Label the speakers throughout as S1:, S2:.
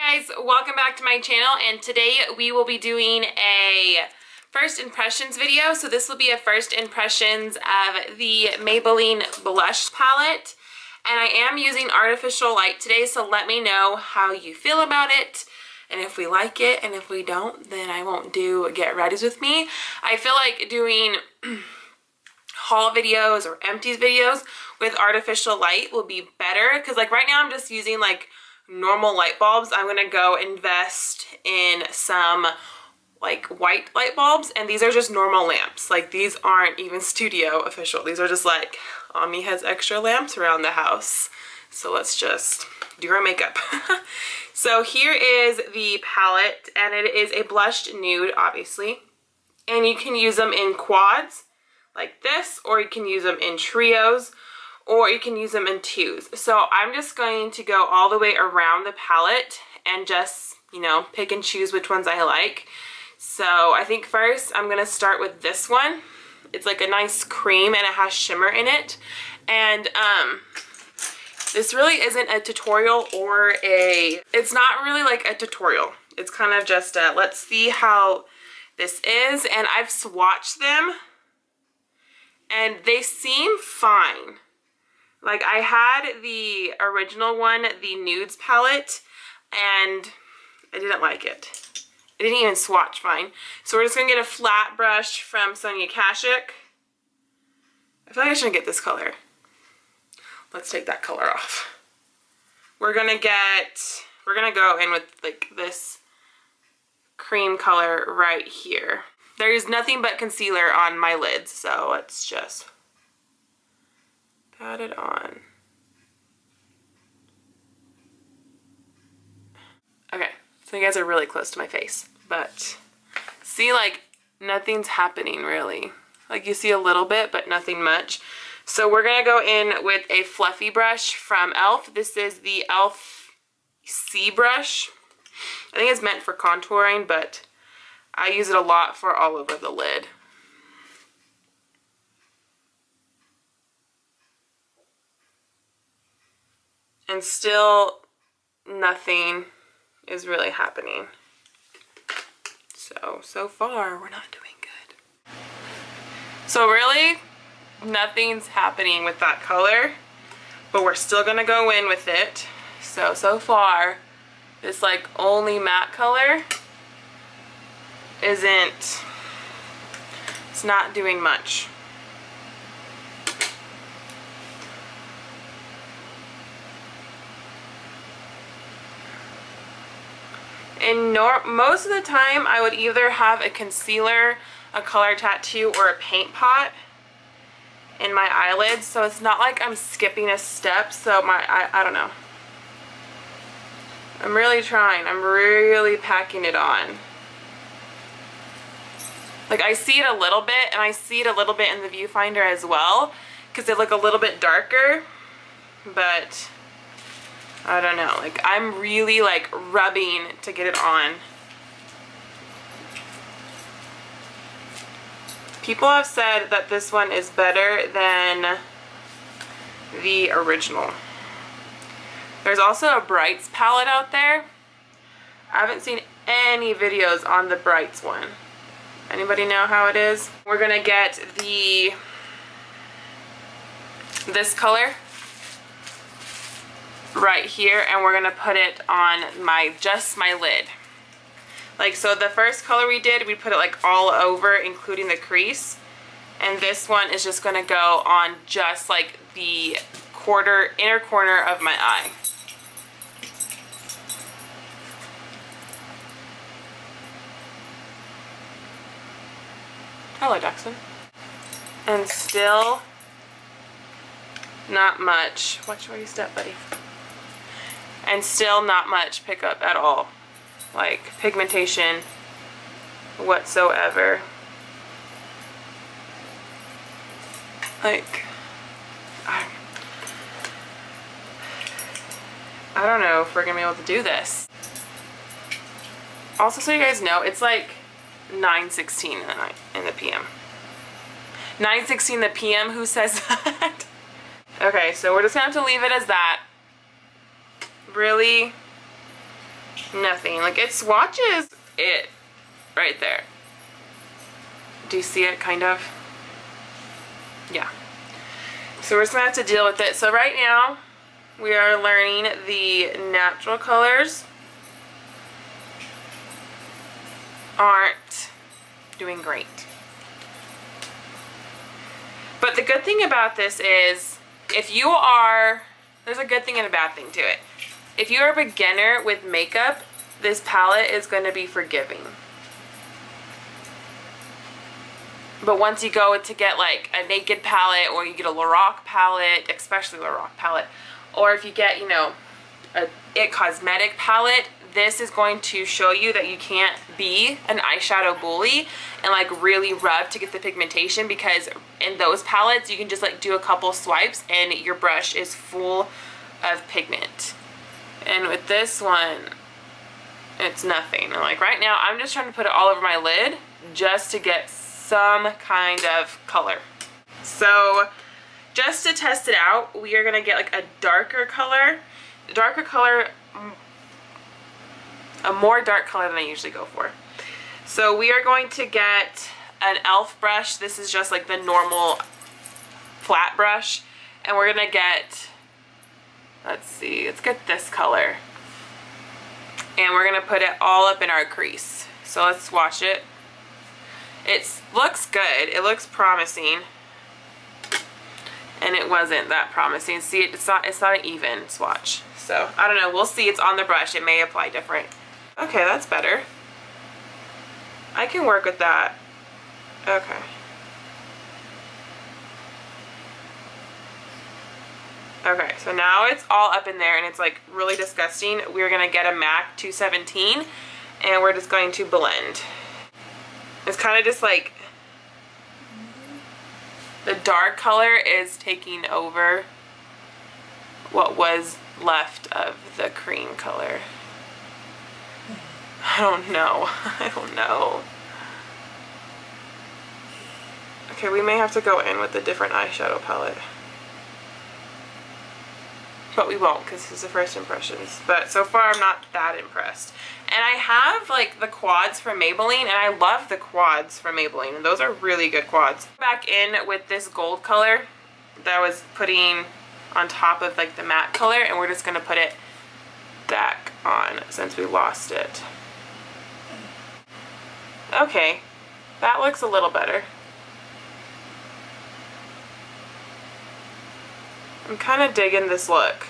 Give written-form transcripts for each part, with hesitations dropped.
S1: Guys, welcome back to my channel, and today we will be doing a first impressions video. So this will be a first impressions of the Maybelline blush palette, and I am using artificial light today, so let me know how you feel about it and if we like it, and if we don't, then I won't do get readies with me. I feel like doing haul videos or empties videos with artificial light will be better, because like right now I'm just using like normal light bulbs. I'm gonna go invest in some like white light bulbs, and these are just normal lamps. Like these aren't even studio official. These are just like Amiee has extra lamps around the house, so let's just do our makeup. So here is the palette, and it is a blushed nude, obviously, and you can use them in quads like this, or you can use them in trios, or you can use them in twos. So I'm just going to go all the way around the palette and just, you know, pick and choose which ones I like. So I think first I'm gonna start with this one. It's like a nice cream and it has shimmer in it. And this really isn't a tutorial or it's not really like a tutorial. It's kind of just let's see how this is. And I've swatched them and they seem fine. Like I had the original one, the nudes palette, and I didn't like it. It didn't even swatch fine. So we're just gonna get a flat brush from Sonia Kashuk. I feel like I shouldn't get this color. Let's take that color off. We're gonna go in with like this cream color right here. There's nothing but concealer on my lids, so let's just pat it on. Okay, so you guys are really close to my face, but see, like nothing's happening really. Like you see a little bit, but nothing much. So we're gonna go in with a fluffy brush from e.l.f. This is the e.l.f. C brush. I think it's meant for contouring, but I use it a lot for all over the lid. And still nothing is really happening. So far we're not doing good. So really nothing's happening with that color, but we're still gonna go in with it. So far this like only matte color it's not doing much. And most of the time I would either have a concealer, a color tattoo, or a paint pot in my eyelids, so it's not like I'm skipping a step. So I don't know. I'm really trying. I'm really packing it on. Like I see it a little bit, and I see it a little bit in the viewfinder as well, because they look a little bit darker, but I don't know, like I'm really like rubbing to get it on. People have said that this one is better than the original. There's also a Brights palette out there. I haven't seen any videos on the Brights one. Anybody know how it is? We're gonna get this color right here, and we're gonna put it on just my lid. Like, so the first color we did, we put it like all over, including the crease, and this one is just gonna go on just like the inner corner of my eye. Hello, Jackson. And still not much. Watch where you step, buddy. And still not much pickup at all, like pigmentation whatsoever. Like I don't know if we're gonna be able to do this. Also, so you guys know, it's like 9:16 in the PM. 9:16 the PM, who says that? Okay, so we're just gonna have to leave it as that. Really Nothing. Like, it swatches it right there. Do you see it, kind of? Yeah. So we're just gonna have to deal with it. So right now, we are learning the natural colors aren't doing great. But the good thing about this is, if you are, there's a good thing and a bad thing to it. If you're a beginner with makeup, this palette is going to be forgiving. But once you go to get like a Naked palette, or you get a Lorac palette, especially Lorac palette, or if you get, you know, a It Cosmetic palette, this is going to show you that you can't be an eyeshadow bully and like really rub to get the pigmentation, because in those palettes you can just like do a couple swipes and your brush is full of pigment. And with this one, it's nothing. And like right now, I'm just trying to put it all over my lid just to get some kind of color. So just to test it out, we are gonna get like a darker color, a more dark color than I usually go for. So we are going to get an e.l.f. brush. This is just like the normal flat brush, and we're gonna get, let's see, let's get this color, and we're gonna put it all up in our crease. So let's swatch it. It looks good, it looks promising, and it wasn't that promising. See, it's not an even swatch. So I don't know, we'll see. It's on the brush, it may apply different. Okay, that's better. I can work with that. Okay. Okay, so now it's all up in there and it's like really disgusting. We're gonna get a MAC 217 and we're just going to blend. It's kind of just like the dark color is taking over what was left of the cream color. I don't know. I don't know. Okay, we may have to go in with a different eyeshadow palette. But we won't, because this is the first impressions. But so far I'm not that impressed. And I have like the quads from Maybelline, and I love the quads from Maybelline, and those are really good quads. Back in with this gold color that I was putting on top of like the matte color, and we're just gonna put it back on since we lost it. Okay, that looks a little better. I'm kind of digging this look.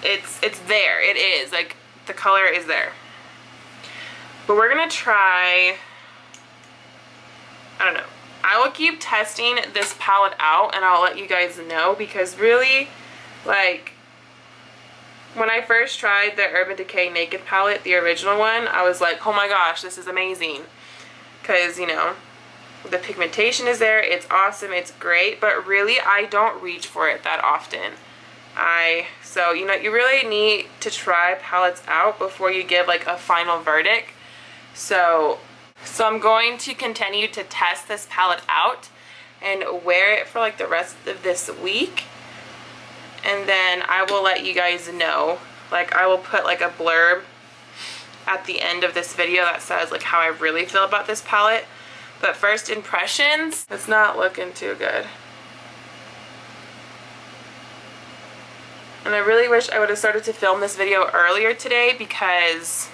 S1: It's there. It is. Like, the color is there. But we're going to try, I don't know. I will keep testing this palette out and I'll let you guys know, because really, like, when I first tried the Urban Decay Naked palette, the original one, I was like, oh my gosh, this is amazing. Because, you know, the pigmentation is there, it's awesome, it's great, but really I don't reach for it that often. So, you know, you really need to try palettes out before you give like a final verdict. So I'm going to continue to test this palette out and wear it for like the rest of this week. And then I will let you guys know. Like, I will put like a blurb at the end of this video that says like how I really feel about this palette. But first impressions, it's not looking too good. And I really wish I would have started to film this video earlier today, because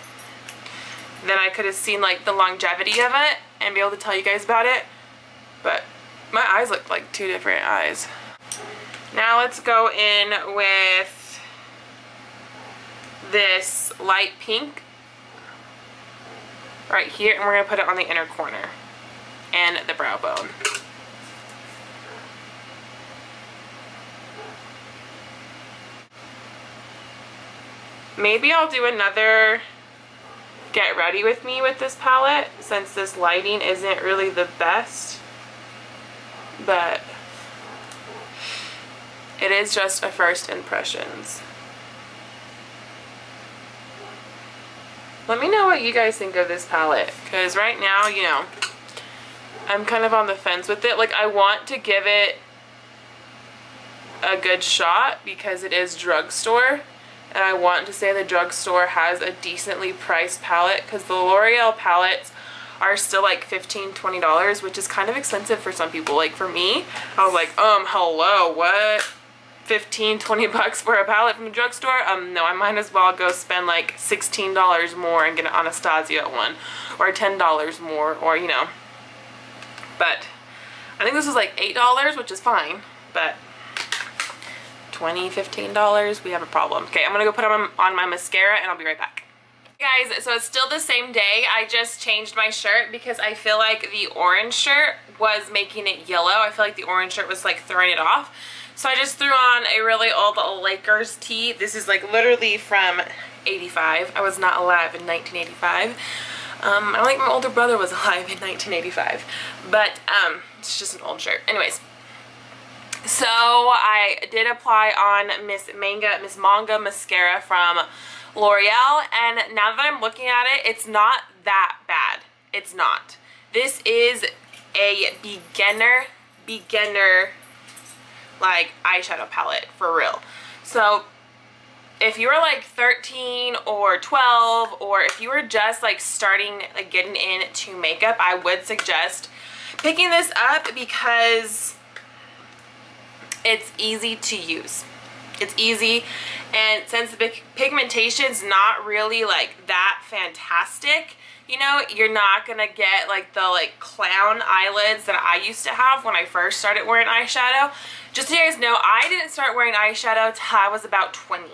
S1: then I could have seen like the longevity of it and be able to tell you guys about it. But my eyes look like two different eyes. Now let's go in with this light pink right here, and we're going to put it on the inner corner and the brow bone. Maybe I'll do another get ready with me with this palette, since this lighting isn't really the best, but it is just a first impressions. Let me know what you guys think of this palette, because right now, you know, I'm kind of on the fence with it. Like, I want to give it a good shot because it is drugstore, and I want to say the drugstore has a decently priced palette, because the L'Oreal palettes are still like $15–20, which is kind of expensive for some people. Like for me, I was like, hello, what? 15–20 bucks for a palette from the drugstore? No, I might as well go spend like $16 more and get an Anastasia one, or $10 more, or you know. But I think this was like $8, which is fine, but $20, $15, we have a problem. Okay, I'm gonna go put on my mascara and I'll be right back. Guys, so it's still the same day. I just changed my shirt because I feel like the orange shirt was making it yellow. I feel like the orange shirt was like throwing it off. So I just threw on a really old Lakers tee. This is like literally from 85. I was not alive in 1985. I don't think my older brother was alive in 1985. But it's just an old shirt. Anyways. So I did apply on Miss Manga mascara from L'Oreal, and now that I'm looking at it, it's not that bad. It's not. This is a beginner like eyeshadow palette for real. So if you were like 13 or 12, or if you were just like starting, like getting into makeup, I would suggest picking this up because it's easy to use. It's easy, and since the pigmentation's not really like that fantastic, you know, you're not gonna get like the like clown eyelids that I used to have when I first started wearing eyeshadow. Just so you guys know, I didn't start wearing eyeshadow till I was about 20.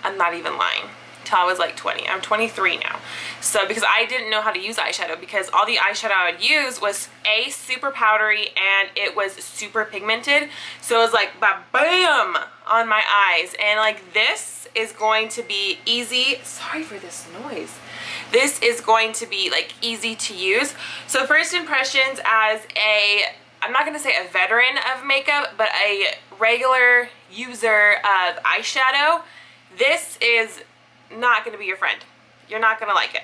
S1: I'm not even lying. Till I was like 20. I'm 23 now. So because I didn't know how to use eyeshadow, because all the eyeshadow I would use was A, super powdery, and it was super pigmented. So it was like bam on my eyes. And like this is going to be easy. Sorry for this noise. This is going to be like easy to use. So first impressions as a, I'm not going to say a veteran of makeup, but a regular user of eyeshadow, this is not going to be your friend. You're not going to like it.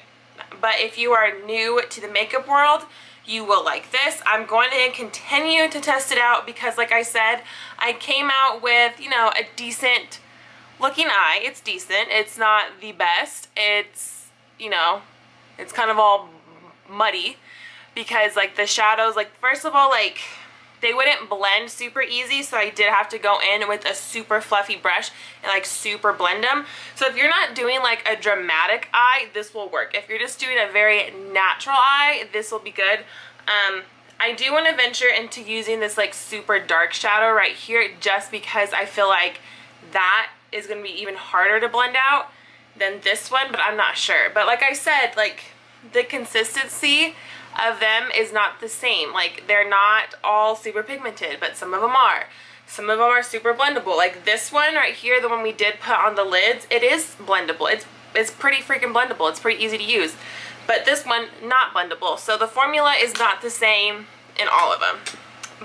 S1: But if you are new to the makeup world, you will like this. I'm going to continue to test it out because, like I said, I came out with, you know, a decent looking eye. It's decent. It's not the best. It's, you know, it's kind of all muddy because, like, the shadows, like, first of all, like, they wouldn't blend super easy, so I did have to go in with a super fluffy brush and like super blend them. So if you're not doing like a dramatic eye, this will work. If you're just doing a very natural eye, this will be good. I do want to venture into using this like super dark shadow right here, just because I feel like that is going to be even harder to blend out than this one, but I'm not sure. But like I said, like the consistency of them is not the same. Like, they're not all super pigmented, but some of them are. Some of them are super blendable. Like this one right here, the one we did put on the lids, it is blendable. It's pretty freaking blendable. It's pretty easy to use. But this one, not blendable. So the formula is not the same in all of them.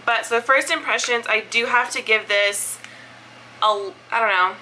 S1: But so first impressions, I do have to give this a, I don't know,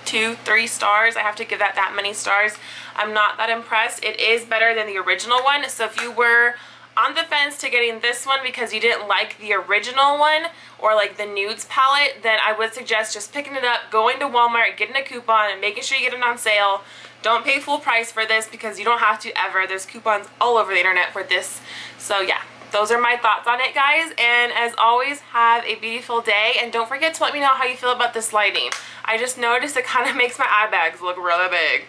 S1: 2-3 stars. I have to give that many stars. I'm not that impressed. It is better than the original one. So if you were on the fence to getting this one because you didn't like the original one or like the nudes palette, then I would suggest just picking it up, going to Walmart, getting a coupon, and making sure you get it on sale. Don't pay full price for this because you don't have to ever. There's coupons all over the internet for this. So yeah, those are my thoughts on it, guys. And as always, have a beautiful day. And don't forget to let me know how you feel about this lighting. I just noticed it kind of makes my eye bags look really big.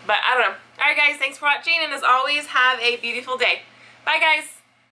S1: But I don't know. Alright guys, thanks for watching, and as always, have a beautiful day. Bye guys!